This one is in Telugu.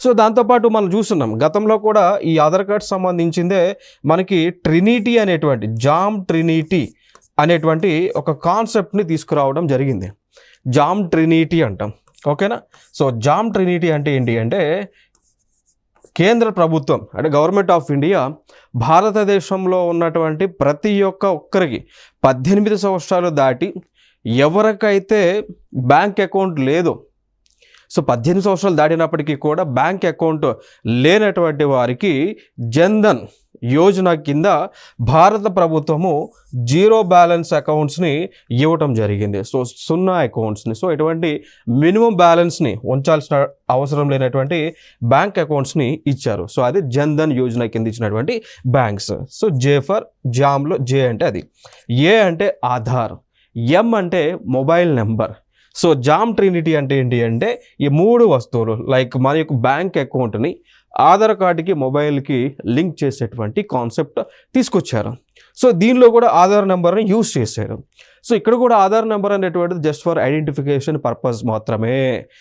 సో దాంతోపాటు మనం చూస్తున్నాం గతంలో కూడా ఈ ఆధార్ కార్డ్ సంబంధించిందే మనకి ట్రినిటీ అనేటువంటి జామ్ ట్రినిటీ అనేటువంటి ఒక కాన్సెప్ట్ని తీసుకురావడం జరిగింది. జామ్ ట్రినిటీ అంటాం, ఓకేనా. సో జామ్ ట్రినిటీ అంటే ఏంటి అంటే కేంద్ర ప్రభుత్వం అంటే గవర్నమెంట్ ఆఫ్ ఇండియా భారతదేశంలో ఉన్నటువంటి ప్రతి ఒక్కరికి 18 సంవత్సరాలు దాటి ఎవరికైతే బ్యాంక్ అకౌంట్ లేదో, సో 18 సంవత్సరాలు దాటినప్పటికీ కూడా బ్యాంక్ అకౌంట్ లేనటువంటి వారికి జన్ధన్ యోజన కింద భారత ప్రభుత్వము జీరో బ్యాలెన్స్ అకౌంట్స్ని ఇవ్వటం జరిగింది. సో 0 అకౌంట్స్ని, సో ఎటువంటి మినిమం బ్యాలెన్స్ని ఉంచాల్సిన అవసరం లేనటువంటి బ్యాంక్ అకౌంట్స్ని ఇచ్చారు. సో అది జన్ధన్ యోజన కింద ఇచ్చినటువంటి బ్యాంక్స్. సో జే ఫర్ జామ్లో జే అంటే అది, ఏ అంటే ఆధార్, ఎం అంటే mobile number. So jam Trinity అంటే ఏంటి అంటే ఈ 3 వస్తువులు లైక్ మన యొక్క బ్యాంక్ అకౌంట్ని ఆధార్ కార్డుకి మొబైల్కి లింక్ చేసేటువంటి కాన్సెప్ట్ తీసుకొచ్చారు. సో దీనిలో కూడా ఆధార్ నెంబర్ని యూజ్ చేశారు. సో ఇక్కడ కూడా ఆధార్ నెంబర్ అనేటువంటిది జస్ట్ ఫర్ ఐడెంటిఫికేషన్ పర్పస్ మాత్రమే.